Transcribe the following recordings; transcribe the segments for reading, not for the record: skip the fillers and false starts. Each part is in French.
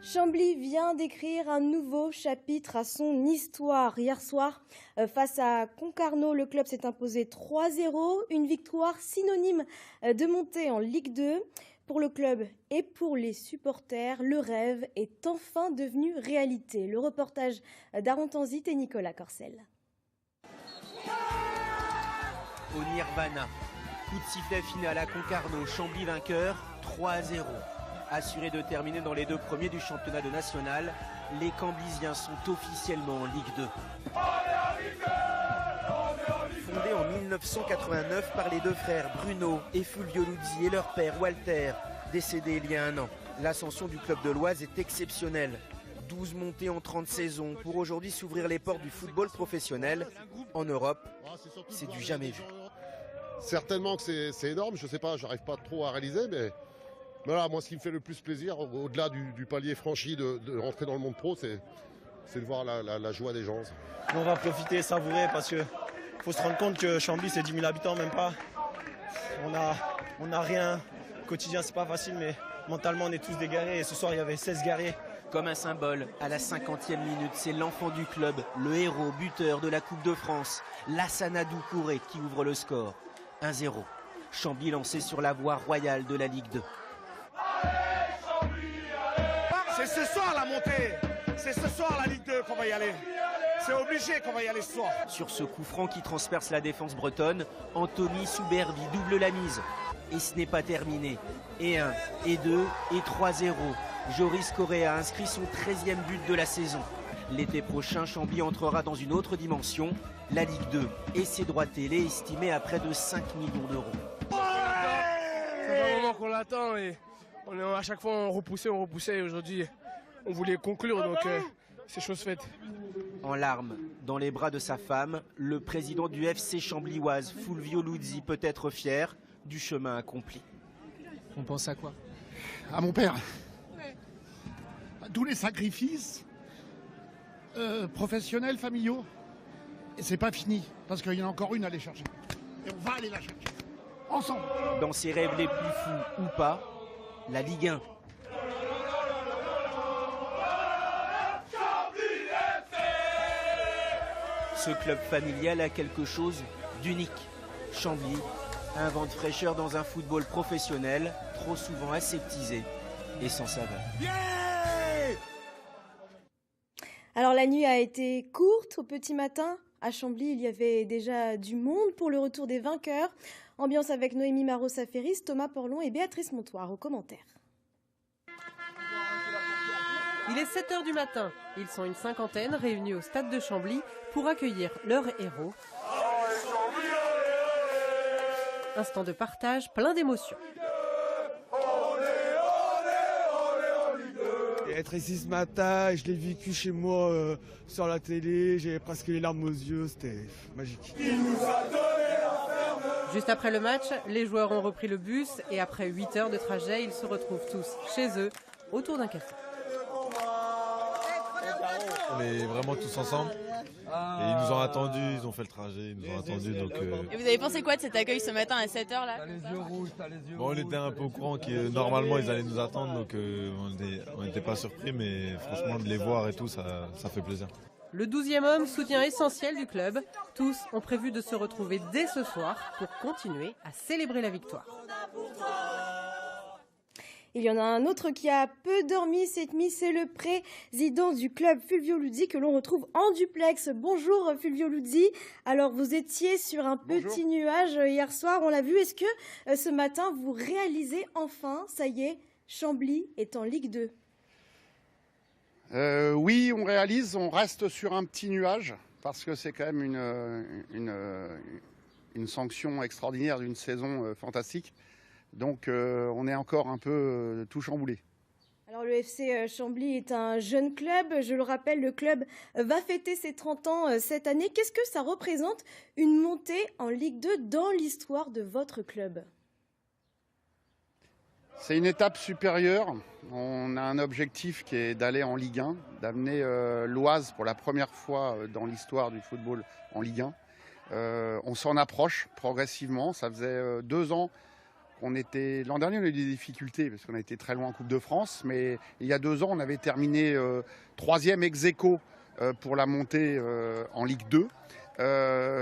Chambly vient d'écrire un nouveau chapitre à son histoire. Hier soir, face à Concarneau, le club s'est imposé 3-0. Une victoire synonyme de montée en Ligue 2. Pour le club et pour les supporters, le rêve est enfin devenu réalité. Le reportage d'Aaron Tanzit et Nicolas Corcel. Au Nirvana, coup de sifflet final à Concarneau, Chambly vainqueur, 3-0. Assurés de terminer dans les deux premiers du championnat de national, les Camblisiens sont officiellement en Ligue 2. Fondé en 1989 par les deux frères Bruno et Fulvio Luzzi et leur père Walter, décédé il y a un an. L'ascension du club de l'Oise est exceptionnelle. 12 montées en 30 saisons pour aujourd'hui s'ouvrir les portes du football professionnel. En Europe, c'est du jamais vu. Certainement que c'est énorme, je ne sais pas, j'arrive pas trop à réaliser, mais voilà, moi ce qui me fait le plus plaisir, au-delà du palier franchi de rentrer dans le monde pro, c'est de voir la joie des gens. On va profiter, savourer, parce qu'il faut se rendre compte que Chambly c'est 10 000 habitants, même pas. On n'a rien, au quotidien c'est pas facile, mais mentalement on est tous des guerriers, et ce soir il y avait 16 guerriers. Comme un symbole, à la 50e minute, c'est l'enfant du club, le héros buteur de la Coupe de France, Lassana Doucouré, qui ouvre le score. 1-0. Chambly lancé sur la voie royale de la Ligue 2. C'est ce soir la montée, c'est ce soir la Ligue 2 qu'on va y aller. C'est obligé qu'on va y aller ce soir. Sur ce coup franc qui transperce la défense bretonne, Anthony Souberbi double la mise. Et ce n'est pas terminé. Et 1, et 2, et 3-0. Joris Correa a inscrit son 13e but de la saison. L'été prochain, Chambly entrera dans une autre dimension, la Ligue 2 et ses droits télé estimés à près de 5 millions d'euros. C'est un moment qu'on l'attend et à chaque fois on repoussait et aujourd'hui on voulait conclure, donc c'est chose faite. En larmes, dans les bras de sa femme, le président du FC Chambly-Oise, Fulvio Luzzi, peut être fier du chemin accompli. On pense à quoi? À mon père. À tous les sacrifices professionnels, familiaux. Et c'est pas fini, parce qu'il y en a encore une à aller chercher. Et on va aller la chercher. Ensemble. Dans ses rêves les plus fous ou pas, la Ligue 1. Ce club familial a quelque chose d'unique. Chambly, un vent de fraîcheur dans un football professionnel, trop souvent aseptisé et sans saveur. Alors la nuit a été courte au petit matin. À Chambly, il y avait déjà du monde pour le retour des vainqueurs. Ambiance avec Noémie Marot-Saferis, Thomas Porlon et Béatrice Montoire aux commentaires. Il est 7h du matin. Ils sont une cinquantaine réunis au stade de Chambly pour accueillir leur héros. Instant de partage plein d'émotions. Être ici ce matin, je l'ai vécu chez moi sur la télé, j'avais presque les larmes aux yeux, c'était magique. Juste après le match, les joueurs ont repris le bus et après 8 heures de trajet, ils se retrouvent tous chez eux autour d'un café. On est vraiment tous ensemble et ils nous ont attendus, ils ont fait le trajet, ils nous ont attendus. Donc, Et vous avez pensé quoi de cet accueil ce matin à 7h là? Bon, on était un peu au courant que normalement ils allaient nous attendre, donc on n'était pas surpris, mais franchement de les voir et tout, ça fait plaisir. Le 12e homme, soutien essentiel du club. Tous ont prévu de se retrouver dès ce soir pour continuer à célébrer la victoire. Il y en a un autre qui a peu dormi cette nuit, c'est le président du club Fulvio Luzzi que l'on retrouve en duplex. Bonjour Fulvio Luzzi. Alors vous étiez sur un petit nuage hier soir, on l'a vu. Est-ce que ce matin vous réalisez enfin, ça y est, Chambly est en Ligue 2? Oui, on réalise, on reste sur un petit nuage, parce que c'est quand même une sanction extraordinaire d'une saison fantastique. Donc on est encore un peu tout chamboulé. Alors le FC Chambly est un jeune club, je le rappelle, le club va fêter ses 30 ans cette année. Qu'est-ce que ça représente une montée en Ligue 2 dans l'histoire de votre club? C'est une étape supérieure. On a un objectif qui est d'aller en Ligue 1, d'amener l'Oise pour la première fois dans l'histoire du football en Ligue 1. On s'en approche progressivement. Ça faisait 2 ans L'an dernier, on a eu des difficultés parce qu'on a été très loin en Coupe de France, mais il y a 2 ans, on avait terminé 3e ex-aequo pour la montée en Ligue 2.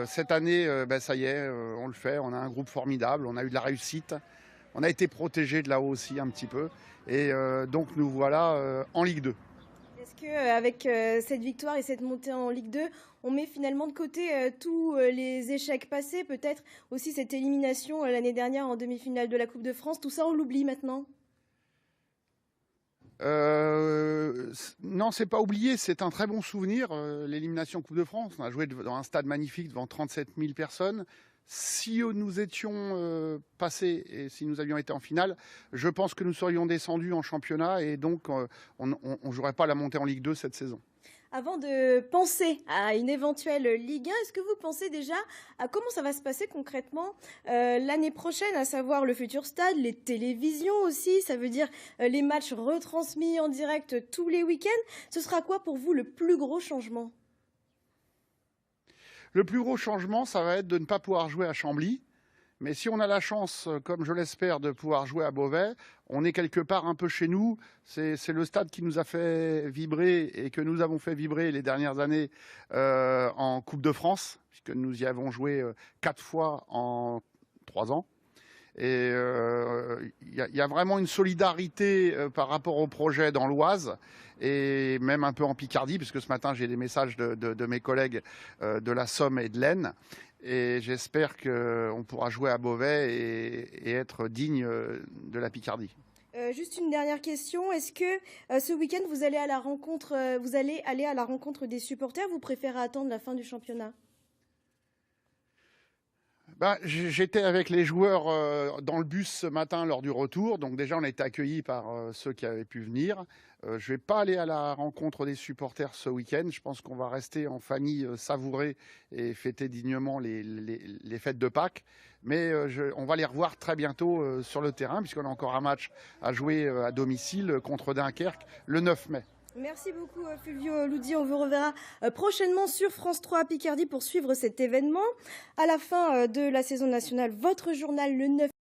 Cette année, ça y est, on le fait, on a un groupe formidable, on a eu de la réussite, on a été protégé de là-haut aussi un petit peu, et donc nous voilà en Ligue 2. Est-ce qu'avec cette victoire et cette montée en Ligue 2, on met finalement de côté tous les échecs passés, peut-être aussi cette élimination l'année dernière en demi-finale de la Coupe de France, tout ça on l'oublie maintenant? Non, c'est pas oublié, c'est un très bon souvenir, l'élimination Coupe de France. On a joué dans un stade magnifique devant 37 000 personnes. Si nous étions passés et si nous avions été en finale, je pense que nous serions descendus en championnat et donc on ne jouerait pas la montée en Ligue 2 cette saison. Avant de penser à une éventuelle Ligue 1, est-ce que vous pensez déjà à comment ça va se passer concrètement l'année prochaine, à savoir le futur stade, les télévisions aussi, ça veut dire les matchs retransmis en direct tous les week-ends. Ce sera quoi pour vous le plus gros changement ? Le plus gros changement, ça va être de ne pas pouvoir jouer à Chambly. Mais si on a la chance, comme je l'espère, de pouvoir jouer à Beauvais, on est quelque part un peu chez nous. C'est le stade qui nous a fait vibrer et que nous avons fait vibrer les dernières années en Coupe de France, puisque nous y avons joué 4 fois en 3 ans. Et il y a vraiment une solidarité par rapport au projet dans l'Oise et même un peu en Picardie, puisque ce matin j'ai des messages de mes collègues de la Somme et de l'Aisne. Et j'espère qu'on pourra jouer à Beauvais et être digne de la Picardie. Juste une dernière question. Est-ce que ce week-end, vous allez aller à la rencontre des supporters? Vous préférez attendre la fin du championnat? J'étais avec les joueurs dans le bus ce matin lors du retour. Donc déjà, on a été accueillis par ceux qui avaient pu venir. Je ne vais pas aller à la rencontre des supporters ce week-end. Je pense qu'on va rester en famille, savourer et fêter dignement les fêtes de Pâques. Mais on va les revoir très bientôt sur le terrain, puisqu'on a encore un match à jouer à domicile contre Dunkerque le 9 mai. Merci beaucoup Fulvio Loudi, on vous reverra prochainement sur France 3 Picardie pour suivre cet événement. À la fin de la saison nationale, votre journal le 9